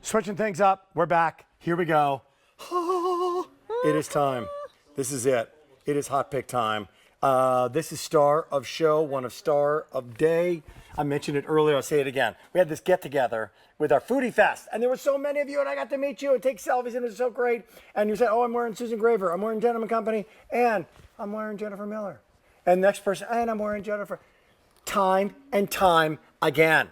Switching things up. We're back. Here we go. It is time. This is it. It is hot pick time. This is star of show, one of star of day. I mentioned it earlier. I'll say it again. We had this get together with our Foodie Fest, and there were so many of you, and I got to meet you and take selfies, and it was so great. And you said, "Oh, I'm wearing Susan Graver. I'm wearing Gentleman Company, and I'm wearing Jennifer Miller." And the next person, and I'm wearing Jennifer. Time and time again,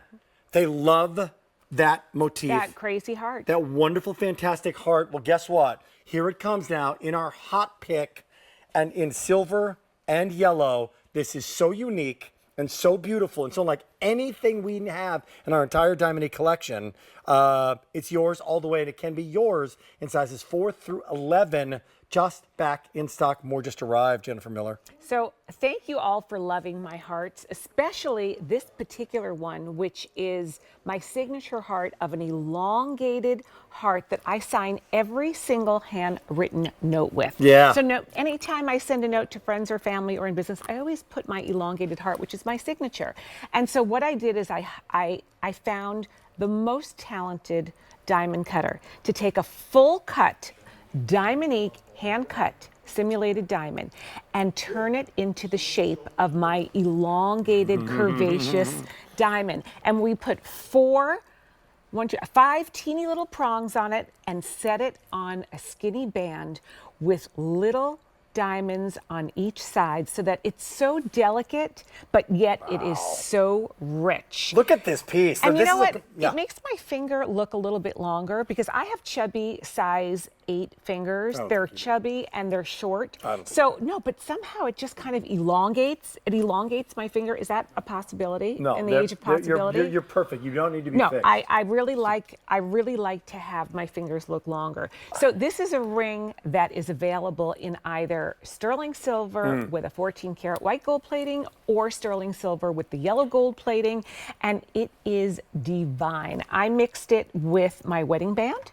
they love that motif. That crazy heart. That wonderful, fantastic heart. Well, guess what? Here it comes now in our hot pick and in silver and yellow. This is so unique and so beautiful and so like anything we have in our entire Diamonique collection. It's yours all the way, and it can be yours in sizes 4 through 11. Just back in stock. More just arrived, Jennifer Miller. So thank you all for loving my hearts, especially this particular one, which is my signature heart of an elongated heart that I sign every single handwritten note with. Yeah. So anytime I send a note to friends or family or in business, I always put my elongated heart, which is my signature. And so what I did is I found the most talented diamond cutter to take a full cut Diamonique hand cut simulated diamond and turn it into the shape of my elongated curvaceous diamond. And we put 5 teeny little prongs on it and set it on a skinny band with little diamonds on each side so that it's so delicate, but yet it is so rich. Look at this piece. And So you this know is what? yeah. It makes my finger look a little bit longer because I have chubby size 8 fingers. They're chubby and they're short. So no, but somehow it just kind of elongates. It elongates my finger. Is that a possibility No, in the age of possibility? You're perfect. You don't need to be No, fixed. I really like to have my fingers look longer. So this is a ring that is available in either sterling silver with a 14 karat white gold plating or sterling silver with the yellow gold plating, and it is divine. I mixed it with my wedding band.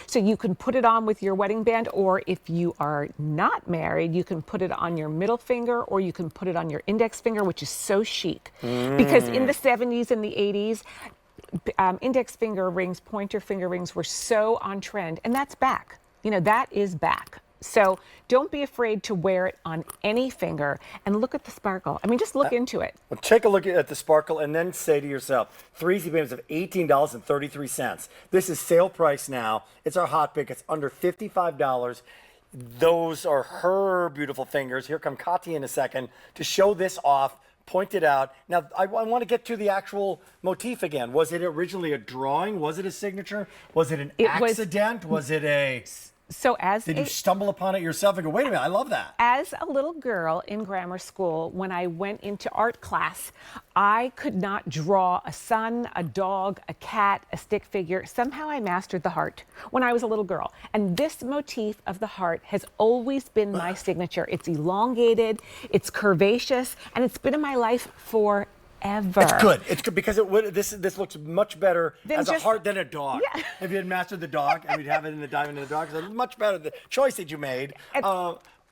So you can put it on with your wedding band, or if you are not married, you can put it on your middle finger, or you can put it on your index finger, which is so chic. Because in the 70s and the 80s, index finger rings, pointer finger rings were so on trend, and that's back. You know, that is back. So don't be afraid to wear it on any finger, and look at the sparkle. I mean, just look into it. Well, take a look at the sparkle and then say to yourself, 3 easy payments of $18.33. This is sale price now. It's our hot pick. It's under $55. Those are her beautiful fingers. Here come Katya in a second to show this off, point it out. Now, I want to get to the actual motif again. Was it originally a drawing? Was it a signature? Was it an accident? Was it a... So Did you stumble upon it yourself and go, wait a minute, I love that? As a little girl in grammar school, when I went into art class, I could not draw a sun, a dog, a cat, a stick figure. Somehow I mastered the heart when I was a little girl. And this motif of the heart has always been my signature. It's elongated, it's curvaceous, and it's been in my life forever. It's good. It's good because this looks much better as a heart than a dog. Yeah. If you had mastered the dog and we'd have it in the diamond in the dog, it's much better. The choice that you made.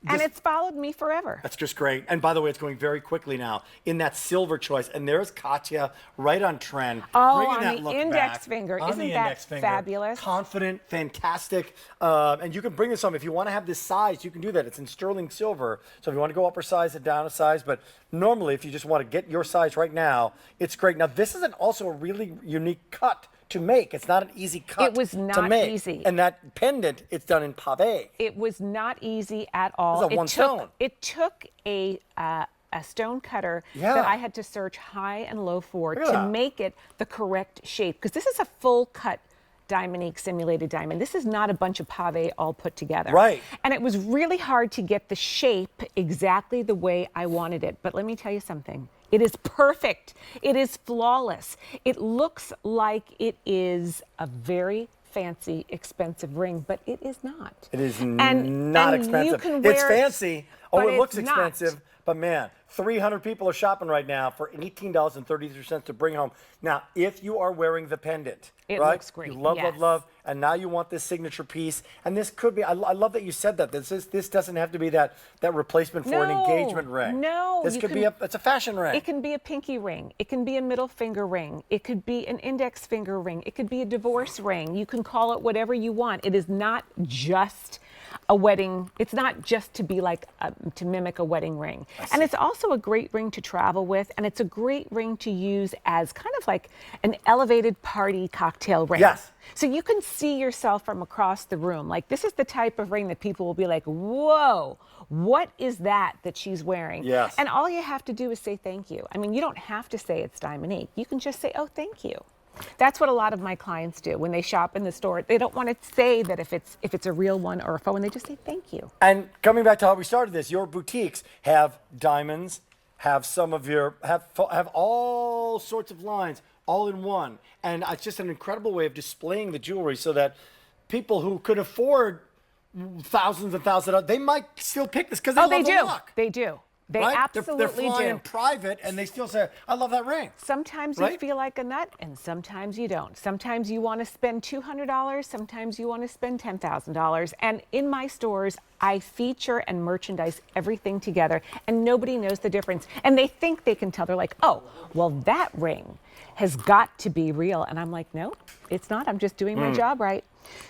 And it's followed me forever. That's just great. And by the way, it's going very quickly now in that silver choice. And there's Katya right on trend. Oh, bringing on that the look index back. finger. On Isn't the that index finger. fabulous? Confident, fantastic. And you can bring this home. If you want to have this size, you can do that. It's in sterling silver. So if you want to go up a size and down a size, but normally if you just want to get your size right now, it's great. Now, this is also a really unique cut to make. It's not an easy cut It was to not make. easy. And that pendant, it's done in pave. It was not easy at all. It's a one stone. It took a stone cutter that I had to search high and low for to make it the correct shape. Because this is a full cut Diamonique simulated diamond. This is not a bunch of pave all put together. Right. And it was really hard to get the shape exactly the way I wanted it. But let me tell you something. It is perfect. It is flawless. It looks like it is a very fancy, expensive ring, but it is not. It is not expensive. You can It's wear fancy. Oh, but it looks it's not. expensive, But man, 300 people are shopping right now for $18.33 to bring home. Now, if you are wearing the pendant, It right? looks great. You love, yes. love, and now you want this signature piece. And this could be, I love that you said that. This doesn't have to be that replacement for an engagement ring. No, This could be it's a fashion ring. It can be a pinky ring. It can be a middle finger ring. It could be an index finger ring. It could be a divorce ring. You can call it whatever you want. It is not just a wedding. It's not just to be like to mimic a wedding ring. And it's also a great ring to travel with, and it's a great ring to use as kind of like an elevated party cocktail ring. Yes. So you can see yourself from across the room. Like, this is the type of ring that people will be like, whoa, what is that she's wearing? Yes. And all you have to do is say thank you. I mean, you don't have to say it's Diamonique. You can just say, oh, thank you. That's what a lot of my clients do when they shop in the store. They don't want to say that if it's a real one or a faux one. They just say thank you. And coming back to how we started this, your boutiques have diamonds, have some of your have all sorts of lines all in one, and it's just an incredible way of displaying the jewelry so that people who could afford thousands and thousands of dollars, they might still pick this because they love the look. They do. They right? absolutely they're flying do. in private, and they still say, I love that ring. Sometimes right? you feel like a nut, and sometimes you don't. Sometimes you want to spend $200, sometimes you want to spend $10,000. And in my stores, I feature and merchandise everything together, and nobody knows the difference. And they think they can tell. They're like, oh, well, that ring has got to be real. And I'm like, no, it's not. I'm just doing my job right.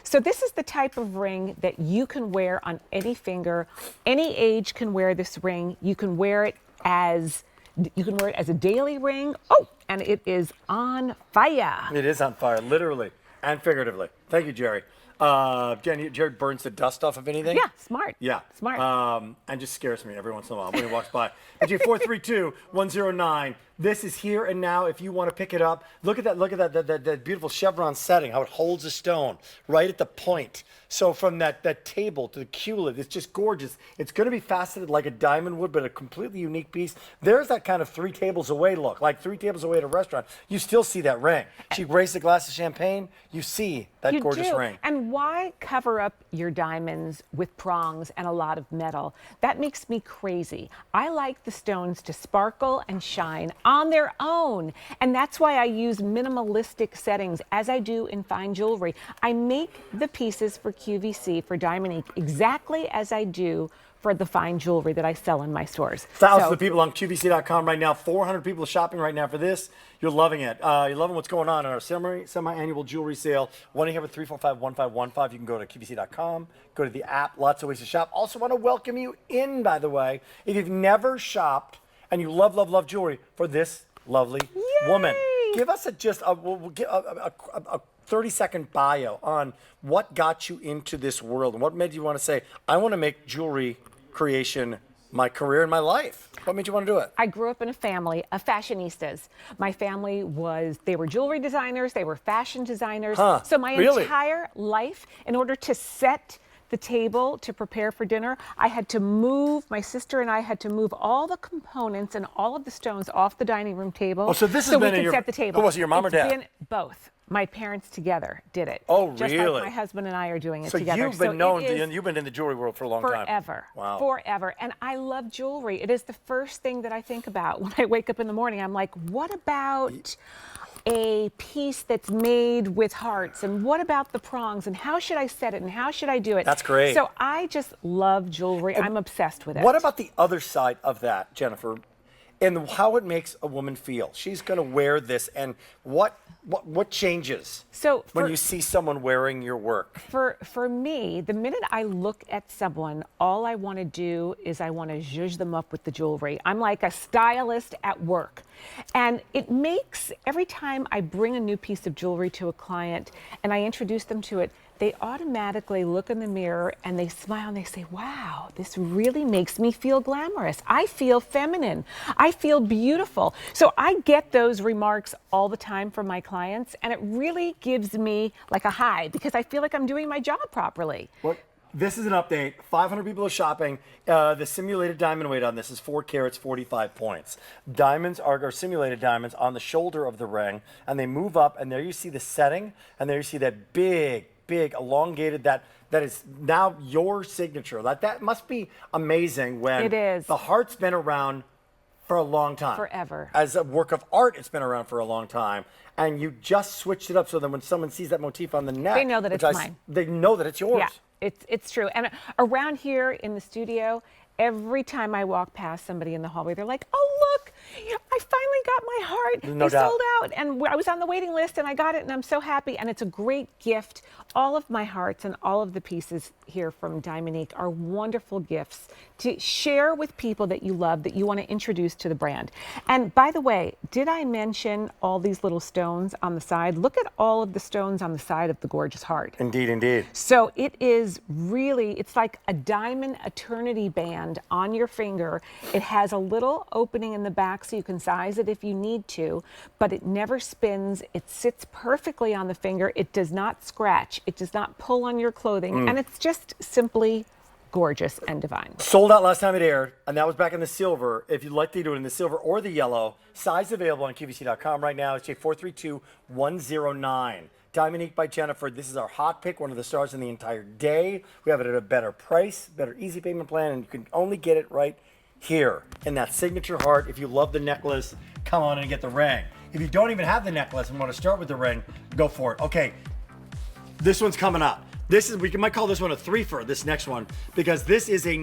So this is the type of ring that you can wear on any finger. Any age can wear this ring. You can wear it as a daily ring. Oh, and it is on fire. It is on fire, literally and figuratively. Thank you, Jerry. Jenny, Jerry burns the dust off of anything. Yeah, smart. Yeah. Smart. And just scares me every once in a while when he walks by. Actually, 432-109. This is here and now. If you want to pick it up, look at that beautiful chevron setting, how it holds a stone right at the point. So from that table to the Q-lid, it's just gorgeous. It's going to be faceted like a diamond would, but a completely unique piece. There's that kind of 3 tables away look, like 3 tables away at a restaurant. You still see that ring. She raised a glass of champagne. You see that gorgeous ring. And why cover up your diamonds with prongs and a lot of metal? That makes me crazy. I like the stones to sparkle and shine on their own. And that's why I use minimalistic settings as I do in fine jewelry. I make the pieces for QVC, for Diamonique, exactly as I do for the fine jewelry that I sell in my stores. Thousands of people on QVC.com right now. 400 people shopping right now for this. You're loving it. You're loving what's going on in our semi-annual jewelry sale. 1-800-345-1515. You can go to QVC.com, go to the app. Lots of ways to shop. Also want to welcome you in, by the way. If you've never shopped and you love, love, love jewelry, for this lovely woman. Give us a 30-second bio on what got you into this world and what made you want to say, I want to make jewelry creation my career and my life. What made you want to do it? I grew up in a family of fashionistas. My family they were jewelry designers, they were fashion designers. So my entire life, in order to set the table to prepare for dinner, my sister and I had to move all the components and all of the stones off the dining room table. Oh, so this has been we could set the table. Who was it, your mom or dad? It's been both. My parents together did it. Oh, Just really? like my husband and I are doing it so together. You've been you've been in the jewelry world for a long time. Forever. Wow. Forever. And I love jewelry. It is the first thing that I think about when I wake up in the morning. I'm like, what about a piece that's made with hearts, and what about the prongs, and how should I set it, and how should I do it? That's great. So I just love jewelry. I'm obsessed with it. What about the other side of that, Jennifer, and how it makes a woman feel? She's going to wear this, and what changes when you see someone wearing your work? For me, the minute I look at someone, all I want to do is I want to zhuzh them up with the jewelry. I'm like a stylist at work. And it makes, every time I bring a new piece of jewelry to a client and I introduce them to it, they automatically look in the mirror and they smile and they say, wow, this really makes me feel glamorous. I feel feminine. I feel beautiful. So I get those remarks all the time from my clients, and it really gives me like a high because I feel like I'm doing my job properly. This is an update. 500 people are shopping. The simulated diamond weight on this is 4 carats, 45 points. Diamonds are simulated diamonds on the shoulder of the ring, and they move up, and there you see the setting, and there you see that big big, elongated, that is now your signature. That must be amazing when It is. the heart's been around for a long time. Forever. As a work of art, it's been around for a long time. And you just switched it up so that when someone sees that motif on the neck, They know that it's mine. They know that it's yours. Yeah, it's true. And around here in the studio, every time I walk past somebody in the hallway, they're like, "Oh, look, I finally got my heart. No They doubt. sold out, and I was on the waiting list, and I got it, and I'm so happy." And it's a great gift. All of my hearts and all of the pieces here from Diamonique are wonderful gifts to share with people that you love, that you want to introduce to the brand. And by the way, did I mention all these little stones on the side? Look at all of the stones on the side of the gorgeous heart. Indeed, indeed. So it is really, it's like a diamond eternity band on your finger. It has a little opening in the back so you can size it if you need to, but it never spins. It sits perfectly on the finger. It does not scratch. It does not pull on your clothing. And it's just simply gorgeous and divine. Sold out last time it aired, and that was back in the silver. If you'd like to do it in the silver or the yellow, size available on QVC.com right now. It's J432109. Diamonique by Jennifer. This is our hot pick, one of the stars in the entire day. We have it at a better price, better easy payment plan, and you can only get it right here in that signature heart. If you love the necklace, come on and get the ring. If you don't even have the necklace and want to start with the ring, go for it. Okay, this one's coming up. We might call this one a threefer, this next one, because this is a